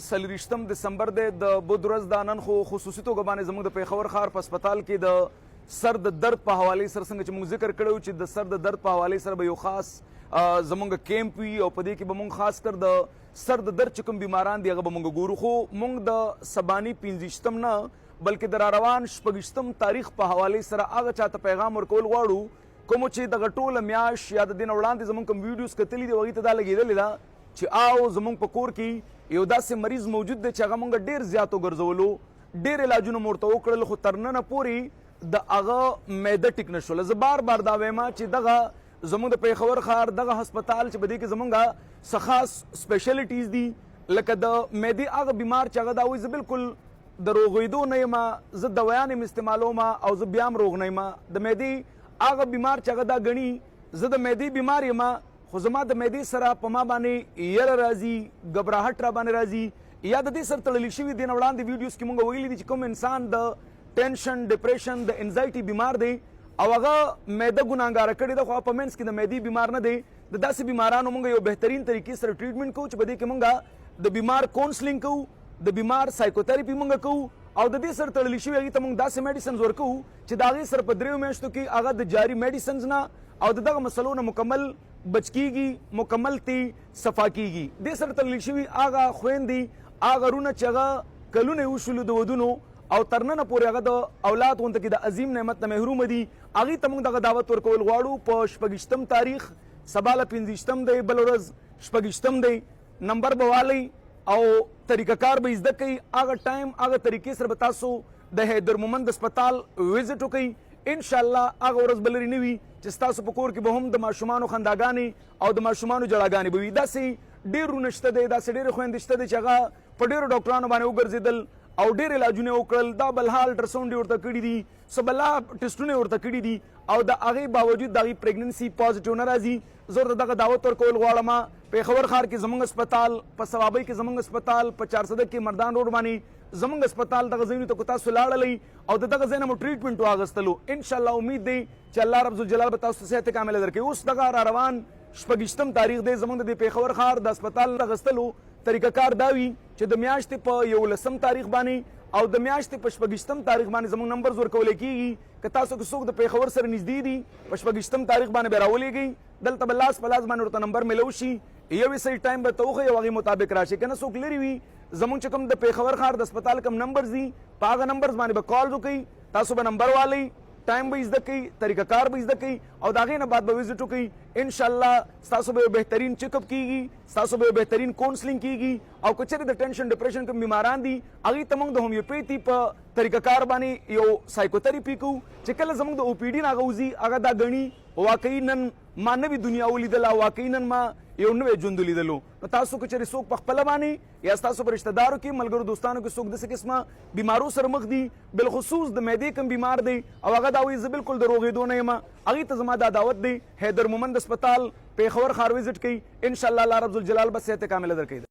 30 دسمبر د بود ورځ د نن خو خصوصي توګه باندې زموږ د پیښور ښار په هسپتال کې د سر د درد په حواله سره څنګه چې موږ ذکر کړو چې د سر د درد په حواله سره به یو خاص زموږ کیمپ وي او په دې کې به موږ خاص کر د سر د درد چې کوم بیماران دي هغه به موږ ګورو. خو موږ د سباني 15 نه بلکې د روان 26 تاریخ په حواله سره هغه چاته پیغام ورکول غواړو کوم چې دغه ټوله میاشت یا د دین وړاندې زموږ کوم ویډیوز کتلي دي هغې ته دا لګېدلې ده چې او زموږ په کور کې یو داسې مریض موجود دی چې هغه موږ ډېر زیات وګرځولو، ډېر علاجونه مو ورته وکړل، خو تر ننه پورې د هغه معده ټیک نه شوله. زه بار بار دا وایم چې دغه زموږ د پیښور ښار دغه هسپتال چې په دې کې زموږ څه خاص سپیشلیټیز دي لکه د معدې هغه بیمار چې هغه دا وایي زه بالکل د روغېدو نه یم، زه دوایان یم استعمالوم او زه بیا هم روغ نه یم. د معدې هغه بیمار چې هغه دا ګڼي زه د معدې بیمار یم، خو زما د معدې سره په ما باندې یره راځي، ګبراهټ را باندې راځي، یا د دې سره تړلی شوي دې نه وړاندې ویډیوز کې مونږ ویلي دي چې کوم انسان د ټینشن، ډپریشن، د انزایټي بیمار دی او هغه معده ګناهګاره کړې ده، خو په منځ کې د معدې بیمار نه دی. د داسې بیمارانو مونږ یو بهترین طریقې سره ټریټمنټ کوو چې په دې کې مونږ د بیمار کونسلینګ کوو، د بیمار سایکوتھراپي مونږ کوو او د دې سره تړلی شوي هغې ته مونږ داسې میډیسنز ورکوو چې د هغې سره په 3 میاشتو کې هغه د جاري میډیسنز نه او د دغه مسلو نه مکمل بچ کیږي، مکمل تی صفا کیږي. دې سره تړلی شوي هغه خویندې هغه رونه چې هغه کلونه یې وشولو د ودونو او تر ننه پورې هغه د اولاد غونته کې د عظیم نعمت نه محرومه دي، هغې ته موږ دغه دعوت ورکول غواړو. په 26 تاریخ سبا له 15 دی، بل ورځ 26 دی، نمبر به والی او طریقه کار به زده کوي. هغه ټایم هغه طریقې سره به تاسو د حیدر مومند هسپتال ویزټ وکئ. انشاءالله هغه ورځ به لرې نه وي چې ستاسو په کور کې به هم د ماشومانو خنداګانې او د ماشومانو جړاګانې به وي. داسې ډېر رونه شته دی، داسې ډېرې خویندې شته دی چې هغه په ډېرو ډاکټرانو باندې وګرځېدل او ډېر علاجونه یې وکړل، دا بلها الټراساونډ یې ورته کړي دي، څه بلا ټسټونه یې ورته کړي دي او د هغې باوجود د هغې پریګننسي پازیټیو نه راځي. زه ورته دغه دعوت ورکول غواړم. پیښور ښار کې زموږ هسپتال، په ثوابۍ کې زموږ هسپتال، په 400 کې مردان روډ باندې زموږ هسپتال دغه ځایونو ته که تاسو لاړلی او د دغه ځای نه مو ټریټمنټ واخیستلو، انشاءالله امید دی چې الله رب ذوالجلال به تاسو ته صحت کامله درکوي. اوس دغه را روان 26 تاریخ دی، زموږ د پیښور ښار د هسپتال اخیستلو طریقه کار دا وي چې د میاشتې په 11 تاریخ باندې او د میاشتې په 26 تاریخ باندې زموږ نمبرز ورکولی کېږي. که تاسو که څوک د پیښور سره نږدې دي په 26 تاریخ باندې به راولېږئ، دلته به لاس په لاس باندې ورته نمبر میلو شي، یوې صحیح ټایم به ته وښیي او هغې مطابق راشي. که نه څوک لرې وي زموږ چې کوم د پیښور ښار د هسپتال کوم نمبرز دي په هغه نمبرز باندې به کال وکئ، تاسو به نمبر والئ، ټایم به زده کوئ، طریقه کار به زده کوئ او د هغې نه بعد به وزټ وکئ. انشاءالله ستاسو به یو بهترین چیک اپ کیږي، ستاسو به یو بهترین کونسلینګ کیږي او که چېرې د ټینشن ډپریشن کوم بیماران دي هغې ته موږ د هومیوپیتي په طریقه کار باندې یو سایکوتھراپي کوو چې کله زموږ د او پی ډي نه هغه وځي هغه دا ګڼي واقعي نن ما نوې دنیا ولیدله، واقعي نن ما یو نوی ژوند ولیدلو. نو تاسو که چېرې څوک په خپله باندې یا ستاسو په رشته دارو کې ملګرو دوستانو کې څوک داسې قسمه بیمارو سره مخ دي، بالخصوص د معدې کوم بیمار دی او هغه دا وایي زه بالکل د روغېدو نه یم، هغې ته زما دا دعوت دی حیدر مومند هسپتال پیښور ښار وزټ کوئ. انشاءالله الله رب ذوالجلال به صحت کامله درکوي.